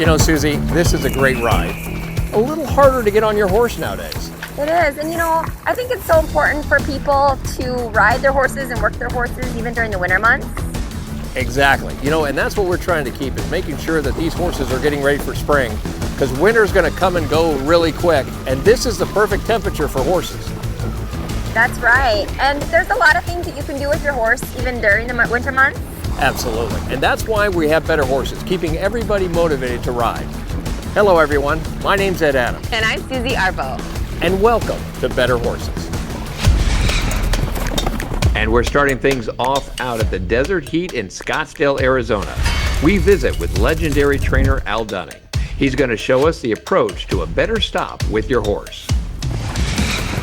You know, Susie, this is a great ride. A little harder to get on your horse nowadays. It is, and you know, I think it's so important for people to ride their horses and work their horses even during the winter months. Exactly. You know, and that's what we're trying to keep, is making sure that these horses are getting ready for spring, because winter's going to come and go really quick, and this is the perfect temperature for horses. That's right. And there's a lot of things that you can do with your horse even during the winter months. Absolutely. And that's why we have Better Horses, keeping everybody motivated to ride. Hello, everyone. My name's Ed Adams. And I'm Susie Arbo. And welcome to Better Horses. And we're starting things off out at the Desert Heat in Scottsdale, Arizona. We visit with legendary trainer Al Dunning. He's going to show us the approach to a better stop with your horse.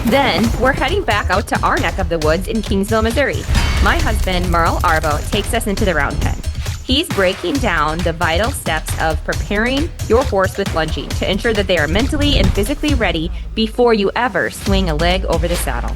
Then, we're heading back out to our neck of the woods in Kingsville, Missouri. My husband, Merle Arbo, takes us into the round pen. He's breaking down the vital steps of preparing your horse with lunging to ensure that they are mentally and physically ready before you ever swing a leg over the saddle.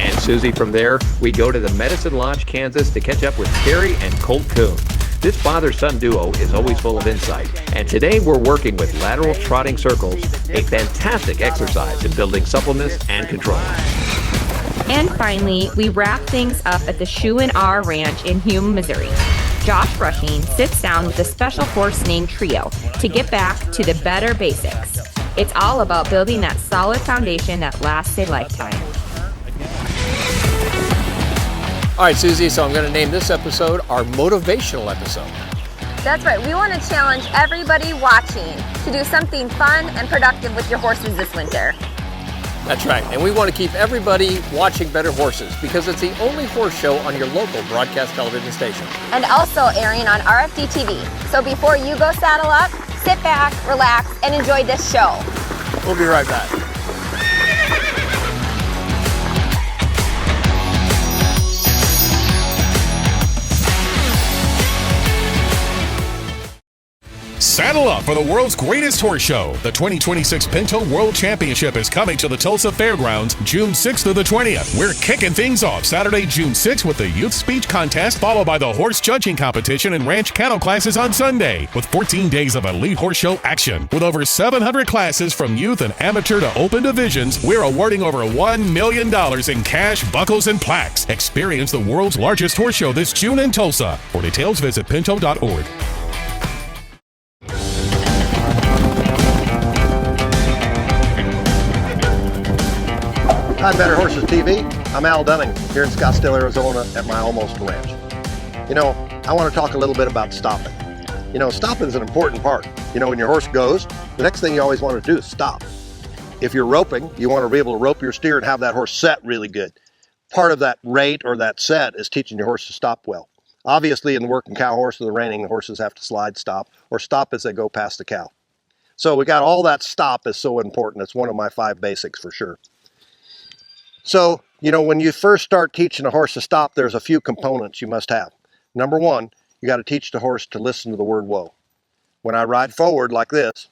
And Susie, from there, we go to the Medicine Lodge, Kansas to catch up with Kerry and Colt Kuhn. This father-son duo is always full of insight, and today we're working with lateral trotting circles, a fantastic exercise in building suppleness and control. And finally, we wrap things up at the Hume Ranch in Hume, Missouri. Josh Rushing sits down with a special horse named Trio to get back to the better basics. It's all about building that solid foundation that lasts a lifetime. All right, Susie, so I'm going to name this episode our motivational episode. That's right. We want to challenge everybody watching to do something fun and productive with your horses this winter. That's right, and we want to keep everybody watching Better Horses because it's the only horse show on your local broadcast television station. And also airing on RFD TV. So before you go saddle up, sit back, relax, and enjoy this show. We'll be right back. Saddle up for the world's greatest horse show. The 2026 Pinto World Championship is coming to the Tulsa Fairgrounds June 6th through the 20th. We're kicking things off Saturday, June 6th with the youth speech contest, followed by the horse judging competition and ranch cattle classes on Sunday, with 14 days of elite horse show action. With over 700 classes from youth and amateur to open divisions, we're awarding over $1 million in cash, buckles, and plaques. Experience the world's largest horse show this June in Tulsa. For details, visit pinto.org. Hi, Better Horses TV. I'm Al Dunning here in Scottsdale, Arizona at my Almosta Ranch. You know, I want to talk a little bit about stopping. You know, stopping is an important part. You know, when your horse goes, the next thing you always want to do is stop. If you're roping, you want to be able to rope your steer and have that horse set really good. Part of that rate or that set is teaching your horse to stop well. Obviously, in the working cow horse or the reining, the horses have to slide stop or stop as they go past the cow. So we got all that stop is so important. It's one of my 5 basics for sure. So, you know, when you first start teaching a horse to stop, there's a few components you must have. Number 1, you got to teach the horse to listen to the word whoa. When I ride forward like this,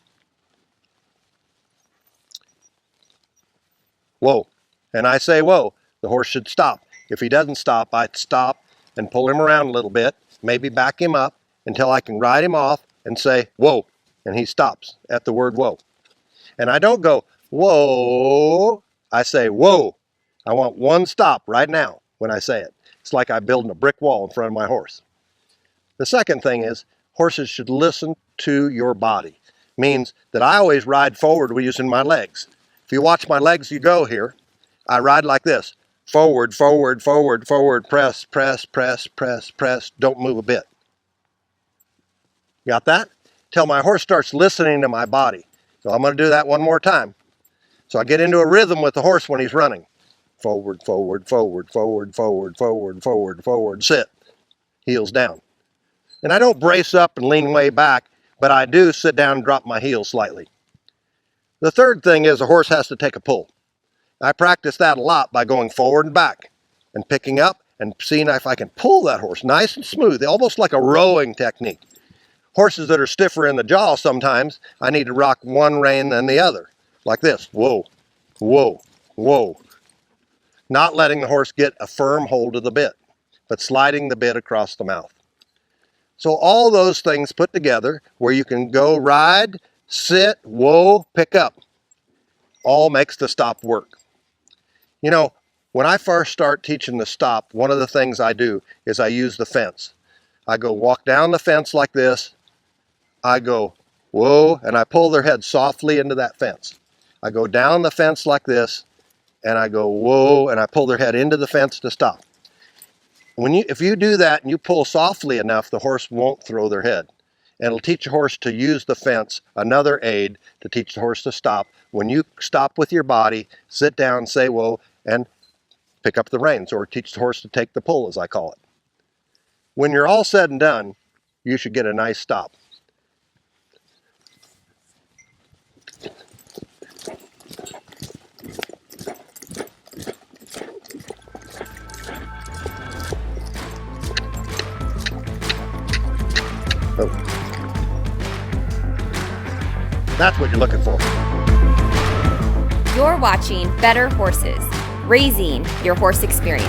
whoa, and I say whoa, the horse should stop. If he doesn't stop, I stop and pull him around a little bit, maybe back him up until I can ride him off and say whoa, and he stops at the word whoa. And I don't go whoa, I say whoa. I want one stop right now when I say it. It's like I'm building a brick wall in front of my horse. The second thing is horses should listen to your body. Means that I always ride forward using my legs. If you watch my legs, you go here. I ride like this. Forward, forward, forward, forward, press, press, press, press, press. Don't move a bit. Got that? Till my horse starts listening to my body. So I'm going to do that one more time. So I get into a rhythm with the horse when he's running. Forward, forward, forward, forward, forward, forward, forward, forward, sit. Heels down. And I don't brace up and lean way back, but I do sit down and drop my heels slightly. The third thing is a horse has to take a pull. I practice that a lot by going forward and back and picking up and seeing if I can pull that horse nice and smooth, almost like a rowing technique. Horses that are stiffer in the jaw sometimes, I need to rock one rein than the other, like this. Whoa, whoa, whoa. Not letting the horse get a firm hold of the bit, but sliding the bit across the mouth. So all those things put together where you can go ride, sit, whoa, pick up, all makes the stop work. You know, when I first start teaching the stop, one of the things I do is I use the fence. I go walk down the fence like this. I go, whoa, and I pull their head softly into that fence. I go down the fence like this, and I go, whoa, and I pull their head into the fence to stop. If you do that and you pull softly enough, the horse won't throw their head. And it'll teach a horse to use the fence, another aid to teach the horse to stop. When you stop with your body, sit down, say whoa, and pick up the reins, or teach the horse to take the pull, as I call it. When you're all said and done, you should get a nice stop. Oh. That's what you're looking for. You're watching Better Horses, raising your horse experience.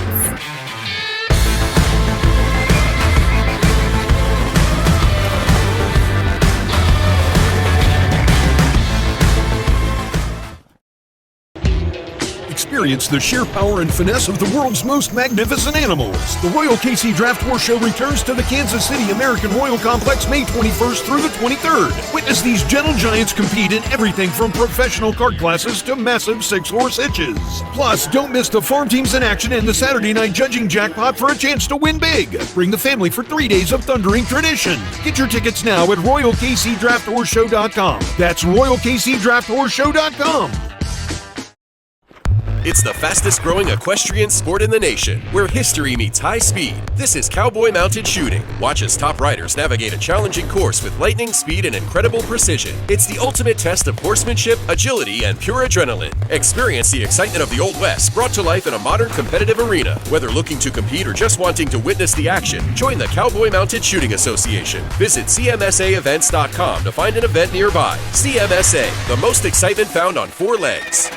Experience the sheer power and finesse of the world's most magnificent animals. The Royal KC Draft Horse Show returns to the Kansas City American Royal Complex May 21st through the 23rd. Witness these gentle giants compete in everything from professional cart classes to massive 6-horse hitches. Plus, don't miss the farm teams in action and the Saturday night judging jackpot for a chance to win big. Bring the family for 3 days of thundering tradition. Get your tickets now at RoyalKCDraftHorseShow.com. That's RoyalKCDraftHorseShow.com. It's the fastest growing equestrian sport in the nation, where history meets high speed. This is cowboy mounted shooting. Watch as top riders navigate a challenging course with lightning speed and incredible precision. It's the ultimate test of horsemanship, agility, and pure adrenaline. Experience the excitement of the Old West brought to life in a modern competitive arena. Whether looking to compete or just wanting to witness the action, join the Cowboy Mounted Shooting Association. Visit CMSAevents.com to find an event nearby. CMSA, the most excitement found on 4 legs.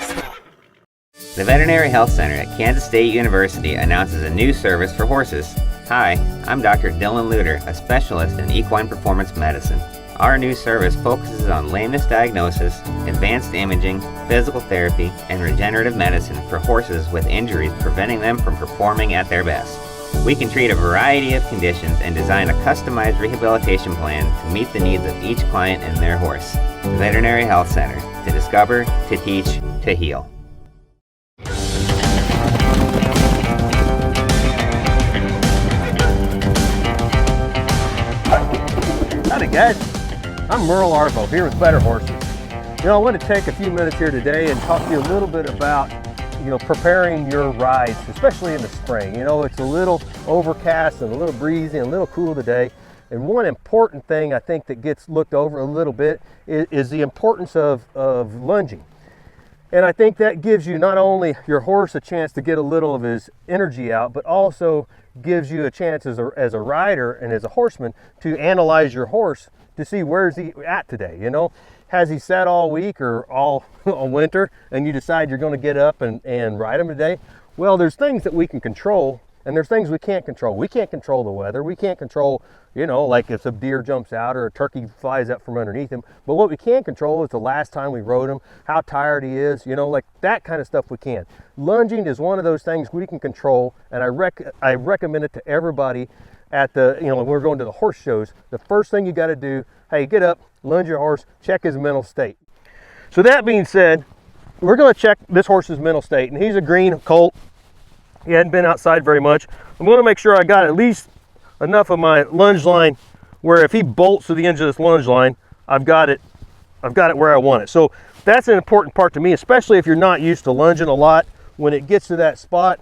The Veterinary Health Center at Kansas State University announces a new service for horses. Hi, I'm Dr. Dylan Luter, a specialist in equine performance medicine. Our new service focuses on lameness diagnosis, advanced imaging, physical therapy, and regenerative medicine for horses with injuries preventing them from performing at their best. We can treat a variety of conditions and design a customized rehabilitation plan to meet the needs of each client and their horse. The Veterinary Health Center, to discover, to teach, to heal. Howdy guys, I'm Merle Arbo here with Better Horses. You know, I want to take a few minutes here today and talk to you a little bit about, preparing your rides, especially in the spring. You know, it's a little overcast and a little breezy and a little cool today. And one important thing I think that gets looked over a little bit is the importance of lunging. And I think that gives you not only your horse a chance to get a little of his energy out, but also gives you a chance as a rider and as a horseman to analyze your horse to see where's he at today. You know, has he sat all week or all winter, and you decide you're going to get up and ride him today? Well, there's things that we can control and there's things we can't control. We can't control the weather. We can't control, like if a deer jumps out or a turkey flies up from underneath him. But what we can control is the last time we rode him, how tired he is, like that kind of stuff we can. Lunging is one of those things we can control, and I recommend it to everybody at the, when we're going to the horse shows. The first thing you got to do, hey, get up, lunge your horse, check his mental state. So that being said, we're going to check this horse's mental state, and he's a green colt. He hadn't been outside very much. I'm going to make sure I got at least enough of my lunge line where if he bolts to the end of this lunge line, I've got it where I want it. So that's an important part to me, especially if you're not used to lunging a lot. When it gets to that spot,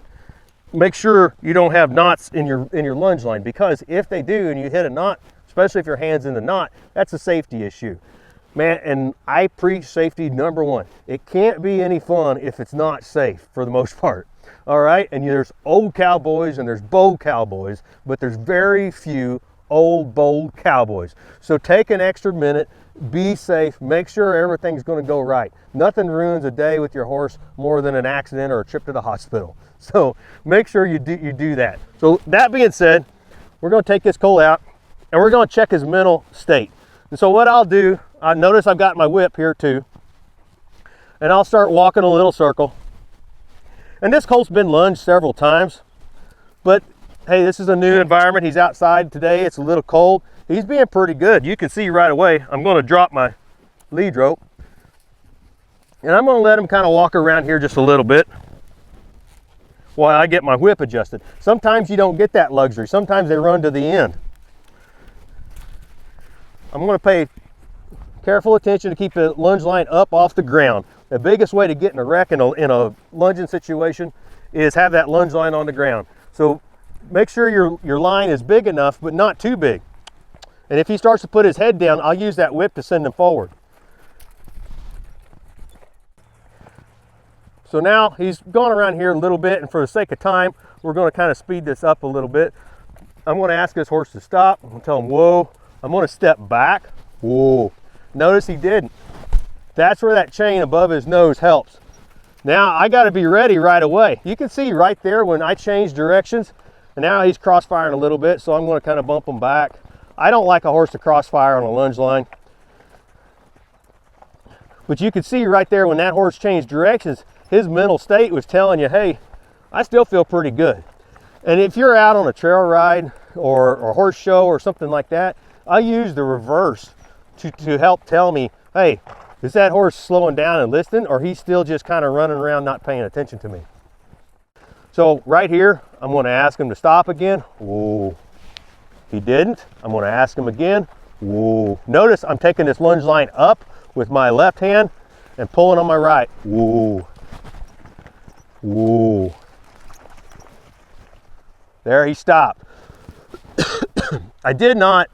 make sure you don't have knots in your lunge line, because if they do and you hit a knot, especially if your hand's in the knot, that's a safety issue. Man, and I preach safety number one. It can't be any fun if it's not safe for the most part. All right, and there's old cowboys and there's bold cowboys, but there's very few old, bold cowboys. So take an extra minute, be safe, make sure everything's going to go right. Nothing ruins a day with your horse more than an accident or a trip to the hospital. So make sure you do that. So that being said, we're going to take this colt out. and we're going to check his mental state. And so what I'll do, I notice I've got my whip here too, and I'll start walking a little circle. And this colt's been lunged several times, but hey, this is a new environment. He's outside today. It's a little cold. He's being pretty good. You can see right away, I'm going to drop my lead rope, and I'm going to let him kind of walk around here just a little bit while I get my whip adjusted. Sometimes you don't get that luxury. Sometimes they run to the end. I'm going to pay careful attention to keep the lunge line up off the ground. The biggest way to get in a wreck in a lunging situation is have that lunge line on the ground. So make sure your line is big enough, but not too big. And if he starts to put his head down, I'll use that whip to send him forward. So now he's gone around here a little bit, and for the sake of time, we're going to kind of speed this up a little bit. I'm going to ask this horse to stop. I'm going to tell him, whoa. I'm going to step back. Whoa. Notice he didn't. That's where that chain above his nose helps. Now I got to be ready right away. You can see right there when I change directions, and now he's crossfiring a little bit, so I'm going to kind of bump him back. I don't like a horse to crossfire on a lunge line. But you can see right there when that horse changed directions, his mental state was telling you, hey, I still feel pretty good. And if you're out on a trail ride or a horse show or something like that, I use the reverse to help tell me, hey, is that horse slowing down and listening, or he's still just kind of running around not paying attention to me? So right here, I'm going to ask him to stop again. Whoa. He didn't. I'm going to ask him again. Whoa. Notice I'm taking this lunge line up with my left hand and pulling on my right. Whoa. Whoa. There, he stopped. I did not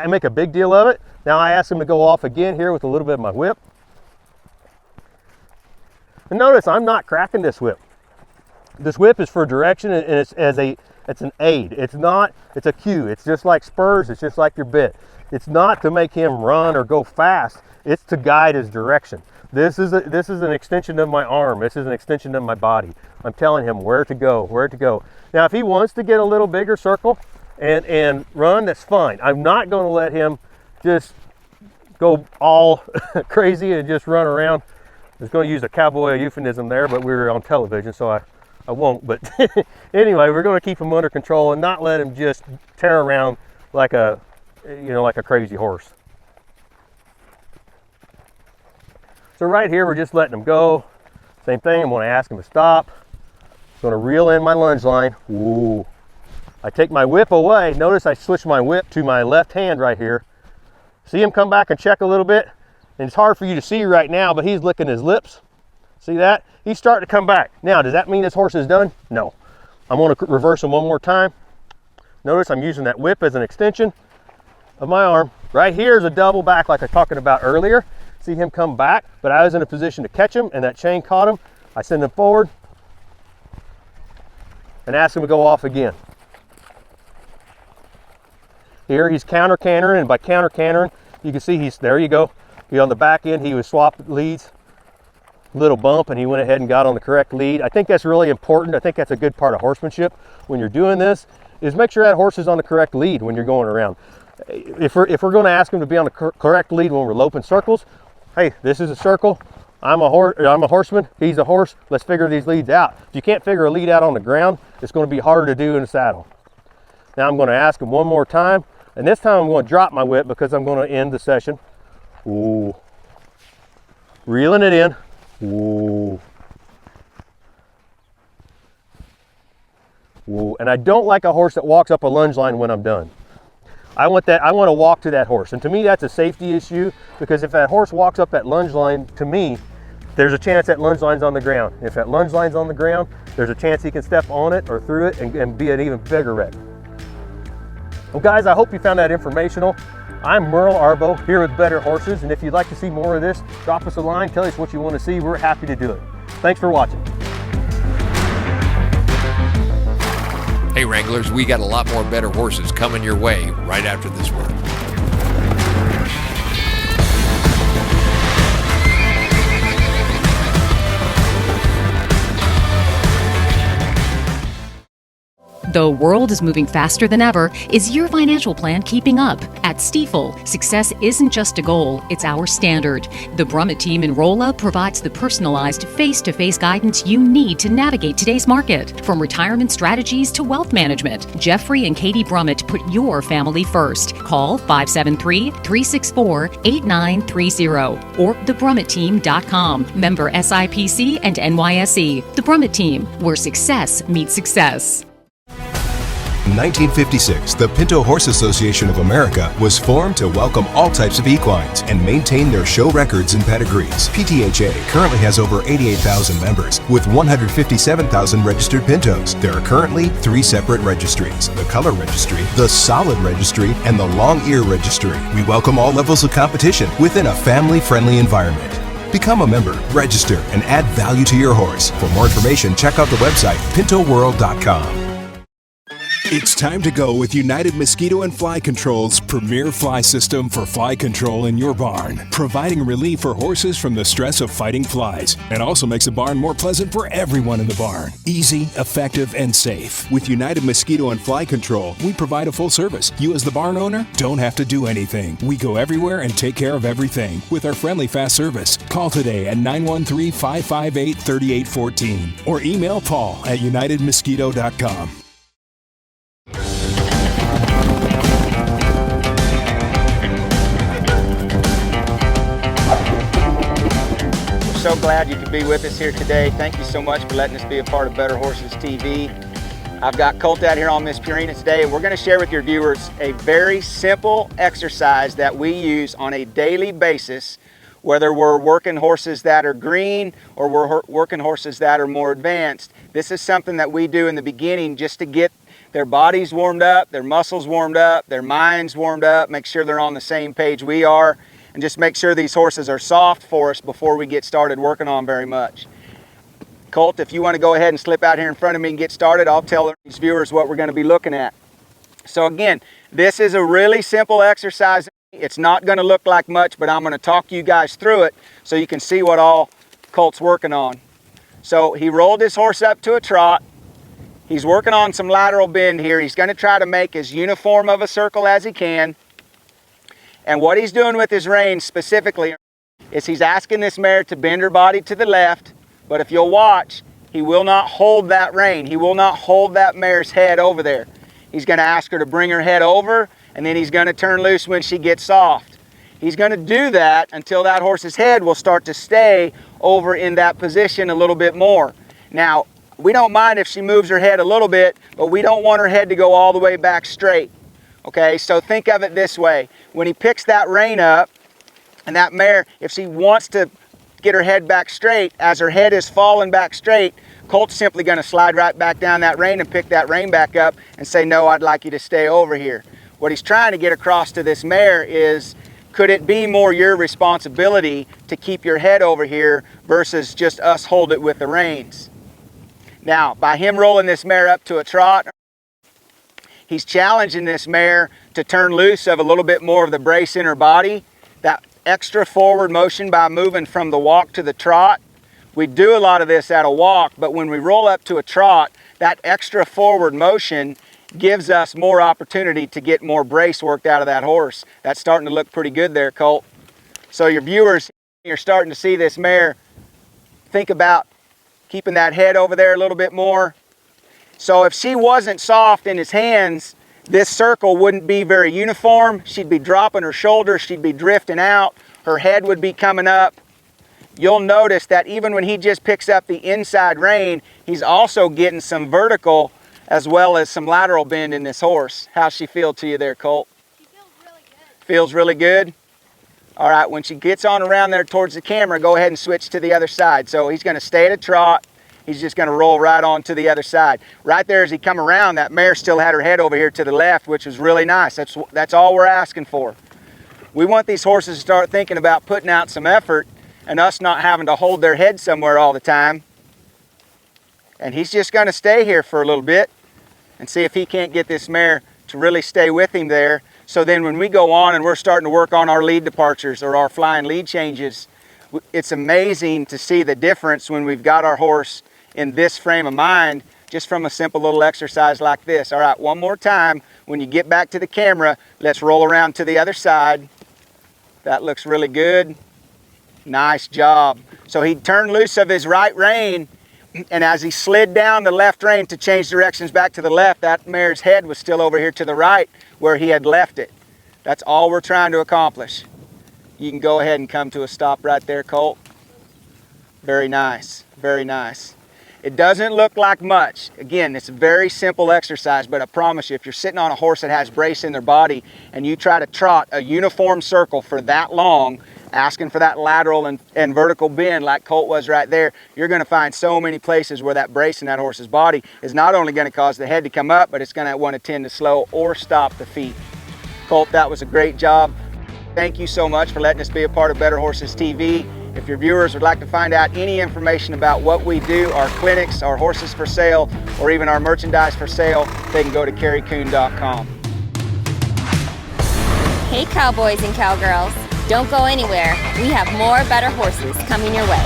make a big deal of it. Now I asked him to go off again here with a little bit of my whip. And notice I'm not cracking this whip. This whip is for direction, and it's an aid. It's a cue. It's just like spurs. It's just like your bit. It's not to make him run or go fast. It's to guide his direction. This is an extension of my arm. This is an extension of my body. I'm telling him where to go, where to go. Now, if he wants to get a little bigger circle and run, that's fine. I'm not going to let him just go all crazy and just run around. I was going to use a cowboy euphemism there, but we were on television, so I won't. But anyway, we're going to keep him under control and not let him just tear around like a crazy horse. So right here, we're just letting him go. Same thing, I'm going to ask him to stop. I'm going to reel in my lunge line. Ooh. I take my whip away. Notice I switch my whip to my left hand right here. See him come back and check a little bit? And it's hard for you to see right now, but he's licking his lips. See that? He's starting to come back. Now, does that mean this horse is done? No. I'm going to reverse him one more time. Notice I'm using that whip as an extension of my arm. Right here is a double back like I was talking about earlier. See him come back, but I was in a position to catch him, and that chain caught him. I send him forward and ask him to go off again. Here he's counter cantering, and by counter cantering, you can see there you go. He on the back end, he was swapped leads, little bump, and he went ahead and got on the correct lead. I think that's really important. I think that's a good part of horsemanship when you're doing this, is make sure that horse is on the correct lead when you're going around. If we're going to ask him to be on the correct lead when we're loping circles, hey, this is a circle. I'm a horseman. He's a horse. Let's figure these leads out. If you can't figure a lead out on the ground, it's going to be harder to do in the saddle. Now I'm going to ask him one more time, and this time I'm going to drop my whip because I'm going to end the session. Ooh. Reeling it in. Ooh. Ooh. And I don't like a horse that walks up a lunge line when I'm done. I want to walk to that horse. And to me, that's a safety issue, because if that horse walks up that lunge line, to me, there's a chance that lunge line's on the ground. If that lunge line's on the ground, there's a chance he can step on it or through it and be an even bigger wreck. Well, guys, I hope you found that informational. I'm Merle Arbo here with Better Horses, and if you'd like to see more of this, drop us a line, tell us what you want to see. We're happy to do it. Thanks for watching. Hey Wranglers, we got a lot more Better Horses coming your way right after this word. The world is moving faster than ever. Is your financial plan keeping up? At Stifel, success isn't just a goal, it's our standard. The Brummett team in Rolla provides the personalized face-to-face guidance you need to navigate today's market. From retirement strategies to wealth management, Jeffrey and Katie Brummett put your family first. Call 573-364-8930 or thebrummettteam.com. Member SIPC and NYSE. The Brummett Team, where success meets success. In 1956, the Pinto Horse Association of America was formed to welcome all types of equines and maintain their show records and pedigrees. PTHA currently has over 88,000 members with 157,000 registered pintos. There are currently 3 separate registries: the Color Registry, the Solid Registry, and the Long Ear Registry. We welcome all levels of competition within a family-friendly environment. Become a member, register, and add value to your horse. For more information, check out the website pintoworld.com. It's time to go with United Mosquito and Fly Control's premier fly system for fly control in your barn, providing relief for horses from the stress of fighting flies. It also makes the barn more pleasant for everyone in the barn. Easy, effective, and safe. With United Mosquito and Fly Control, we provide a full service. You as the barn owner don't have to do anything. We go everywhere and take care of everything with our friendly fast service. Call today at 913-558-3814 or email Paul at unitedmosquito.com. So glad you could be with us here today. Thank you so much for letting us be a part of Better Horses TV. I've got Colt out here on Miss Purina today, and we're going to share with your viewers a very simple exercise that we use on a daily basis, whether we're working horses that are green or we're working horses that are more advanced. This is something that we do in the beginning just to get their bodies warmed up, their muscles warmed up, their minds warmed up, make sure they're on the same page we are, and just make sure these horses are soft for us before we get started working on very much. Colt, if you want to go ahead and slip out here in front of me and get started, I'll tell these viewers what we're going to be looking at. So again, this is a really simple exercise. It's not going to look like much, but I'm going to talk you guys through it so you can see what all Colt's working on. So he rolled his horse up to a trot. He's working on some lateral bend here. He's going to try to make as uniform of a circle as he can. And what he's doing with his reins specifically is he's asking this mare to bend her body to the left, but if you'll watch, he will not hold that rein. He will not hold that mare's head over there. He's going to ask her to bring her head over, and then he's going to turn loose when she gets soft. He's going to do that until that horse's head will start to stay over in that position a little bit more. Now, we don't mind if she moves her head a little bit, but we don't want her head to go all the way back straight. Okay, so think of it this way. When he picks that rein up, and that mare, if she wants to get her head back straight, as her head is falling back straight, Colt's simply going to slide right back down that rein and pick that rein back up and say, no, I'd like you to stay over here. What he's trying to get across to this mare is, could it be more your responsibility to keep your head over here versus just us hold it with the reins? Now, by him rolling this mare up to a trot, he's challenging this mare to turn loose of a little bit more of the brace in her body. That extra forward motion by moving from the walk to the trot. We do a lot of this at a walk, but when we roll up to a trot, that extra forward motion gives us more opportunity to get more brace worked out of that horse. That's starting to look pretty good there, Colt. So your viewers, you're starting to see this mare think about keeping that head over there a little bit more. So if she wasn't soft in his hands, this circle wouldn't be very uniform. She'd be dropping her shoulders, she'd be drifting out, her head would be coming up. You'll notice that even when he just picks up the inside rein, he's also getting some vertical as well as some lateral bend in this horse. How's she feel to you there, Colt? She feels really good. Feels really good? All right, when she gets on around there towards the camera, go ahead and switch to the other side. So he's going to stay at a trot. He's just going to roll right on to the other side. Right there as he come around, that mare still had her head over here to the left, which was really nice. That's all we're asking for. We want these horses to start thinking about putting out some effort and us not having to hold their head somewhere all the time. And he's just going to stay here for a little bit and see if he can't get this mare to really stay with him there. So then when we go on and we're starting to work on our lead departures or our flying lead changes, it's amazing to see the difference when we've got our horse in this frame of mind just from a simple little exercise like this. All right, one more time. When you get back to the camera, let's roll around to the other side. That looks really good. Nice job. So he turned loose of his right rein, and as he slid down the left rein to change directions back to the left, that mare's head was still over here to the right where he had left it. That's all we're trying to accomplish. You can go ahead and come to a stop right there, Colt. Very nice, very nice. It doesn't look like much. Again, it's a very simple exercise, but I promise you, if you're sitting on a horse that has brace in their body and you try to trot a uniform circle for that long, asking for that lateral and vertical bend like Colt was right there, you're gonna find so many places where that brace in that horse's body is not only gonna cause the head to come up, but it's gonna want to tend to slow or stop the feet. Colt, that was a great job. Thank you so much for letting us be a part of Better Horses TV. If your viewers would like to find out any information about what we do, our clinics, our horses for sale, or even our merchandise for sale, they can go to kerrycoon.com. Hey cowboys and cowgirls, don't go anywhere. We have more Better Horses coming your way.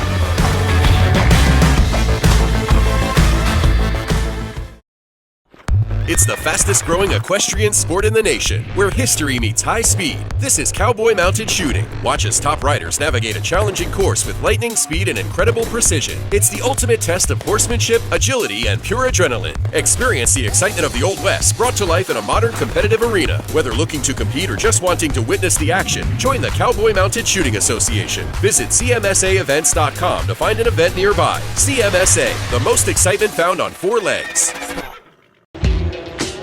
It's the fastest growing equestrian sport in the nation, where history meets high speed. This is cowboy mounted shooting. Watch as top riders navigate a challenging course with lightning speed and incredible precision. It's the ultimate test of horsemanship, agility, and pure adrenaline. Experience the excitement of the Old West brought to life in a modern competitive arena. Whether looking to compete or just wanting to witness the action, join the Cowboy Mounted Shooting Association. Visit CMSAevents.com to find an event nearby. CMSA, the most excitement found on four legs.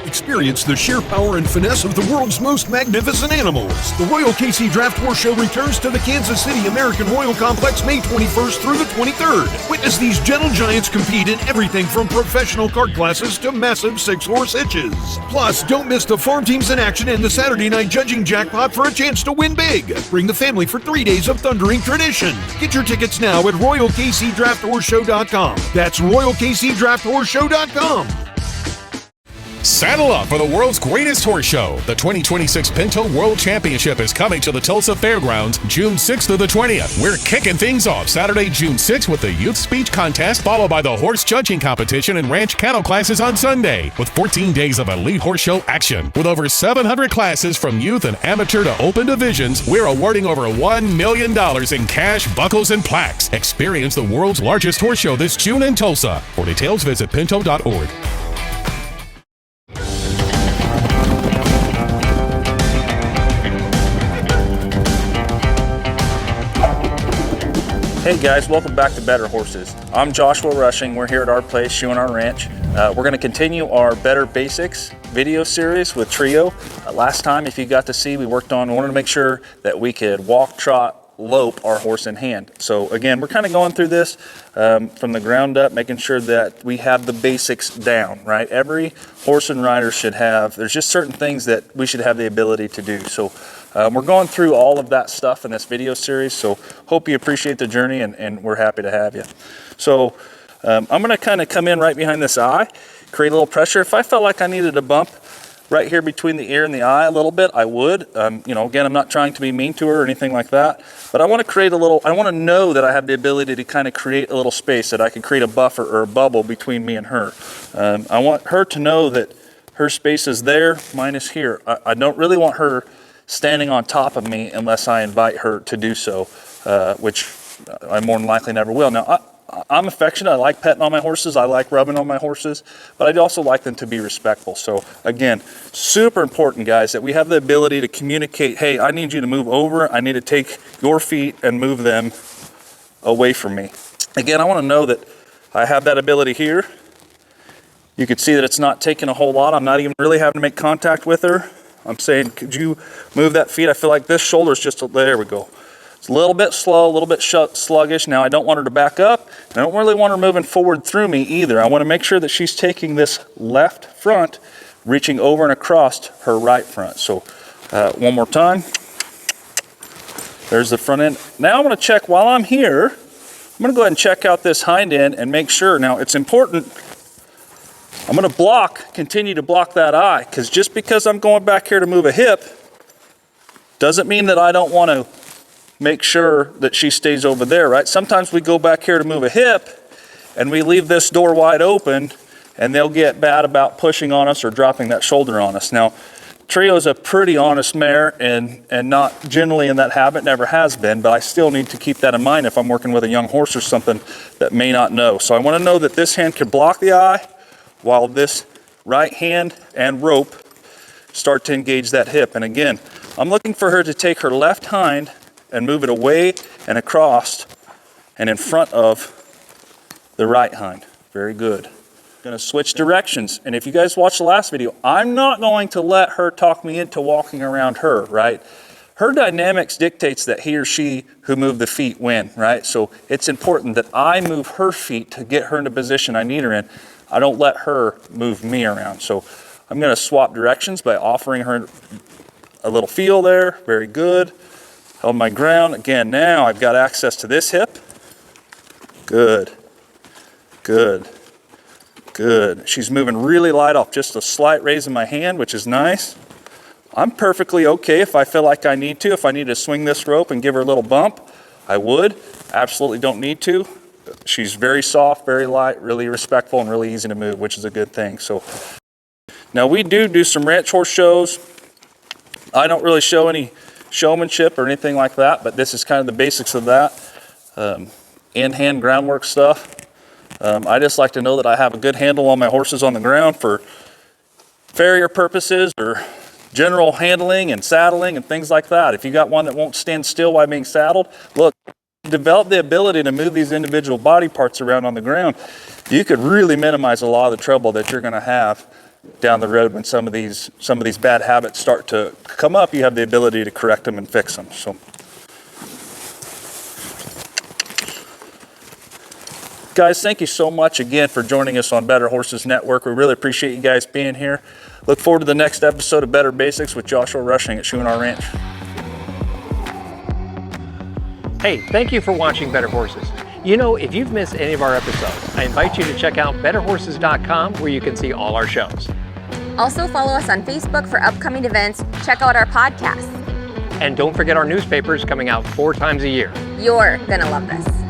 Experience the sheer power and finesse of the world's most magnificent animals. The Royal KC Draft Horse Show returns to the Kansas City American Royal Complex May 21st through the 23rd. Witness these gentle giants compete in everything from professional cart classes to massive 6-horse hitches. Plus, don't miss the farm teams in action and the Saturday night judging jackpot for a chance to win big. Bring the family for 3 days of thundering tradition. Get your tickets now at RoyalKCDraftHorseShow.com. That's RoyalKCDraftHorseShow.com. Saddle up for the world's greatest horse show. The 2026 Pinto World Championship is coming to the Tulsa Fairgrounds June 6th through the 20th. We're kicking things off Saturday, June 6th with the youth speech contest, followed by the horse judging competition and ranch cattle classes on Sunday, with 14 days of elite horse show action. With over 700 classes from youth and amateur to open divisions, we're awarding over $1 million in cash, buckles, and plaques. Experience the world's largest horse show this June in Tulsa. For details, visit pinto.org. Hey guys, welcome back to Better Horses. I'm Joshua Rushing. We're here at our place, Hume our ranch. We're going to continue our Better Basics video series with Trio. Last time, if you got to see, we wanted to make sure that we could walk, trot, lope our horse in hand. So again, we're kind of going through this from the ground up, making sure that we have the basics down, right? Every horse and rider should have, there's just certain things that we should have the ability to do. So we're going through all of that stuff in this video series, so hope you appreciate the journey, and we're happy to have you. So I'm going to kind of come in right behind this eye, create a little pressure. If I felt like I needed a bump right here between the ear and the eye a little bit, I would. Again, I'm not trying to be mean to her or anything like that, but I want to create a little, I want to know that I have the ability to kind of create a little space, that I can create a buffer or a bubble between me and her. I want her to know that her space is there, mine is here. I don't really want her standing on top of me unless I invite her to do so, which I more than likely never will. Now, I'm affectionate. I like petting on my horses. I like rubbing on my horses, but I also like them to be respectful. So again, super important, guys, that we have the ability to communicate, hey, I need you to move over. I need to take your feet and move them away from me. Again, I want to know that I have that ability here. You can see that it's not taking a whole lot. I'm not even really having to make contact with her. I'm saying, could you move that feet? I feel like this shoulder is just, there we go. It's a little bit slow, a little bit sluggish. Now I don't want her to back up. I don't really want her moving forward through me either. I want to make sure that she's taking this left front, reaching over and across her right front. So one more time. There's the front end. Now I'm going to check while I'm here. I'm going to go ahead and check out this hind end and make sure. Now it's important. I'm going to continue to block that eye, because just because I'm going back here to move a hip doesn't mean that I don't want to make sure that she stays over there, right? Sometimes we go back here to move a hip and we leave this door wide open and they'll get bad about pushing on us or dropping that shoulder on us. Now, Trio's a pretty honest mare and not generally in that habit, never has been, but I still need to keep that in mind if I'm working with a young horse or something that may not know. So I want to know that this hand can block the eye while this right hand and rope start to engage that hip. And again, I'm looking for her to take her left hind and move it away and across and in front of the right hind. Very good. Going to switch directions, and if you guys watched the last video, I'm not going to let her talk me into walking around her, right? Her dynamics dictates that he or she who moved the feet win, right? So it's important that I move her feet to get her in the position I need her in. I don't let her move me around. So I'm going to swap directions by offering her a little feel there. Very good. Held my ground. Again, now I've got access to this hip. Good. Good. Good. She's moving really light off just a slight raise in my hand, which is nice. I'm perfectly okay if I feel like I need to. If I need to swing this rope and give her a little bump, I would. Absolutely don't need to. She's very soft, very light, really respectful, and really easy to move, which is a good thing. So now we do some ranch horse shows. I don't really show any showmanship or anything like that, but this is kind of the basics of that. In-hand groundwork stuff. I just like to know that I have a good handle on my horses on the ground for farrier purposes or general handling and saddling and things like that. If you got one that won't stand still while being saddled, look, develop the ability to move these individual body parts around on the ground. You could really minimize a lot of the trouble that you're going to have down the road when some of these bad habits start to come up. You have the ability to correct them and fix them. So. Guys, thank you so much again for joining us on Better Horses Network. We really appreciate you guys being here. Look forward to the next episode of Better Basics with Joshua Rushing at Hume Ranch. Hey, thank you for watching Better Horses. You know, if you've missed any of our episodes, I invite you to check out betterhorses.com where you can see all our shows. Also follow us on Facebook for upcoming events. Check out our podcast. And don't forget our newspapers coming out 4 times a year. You're gonna love this.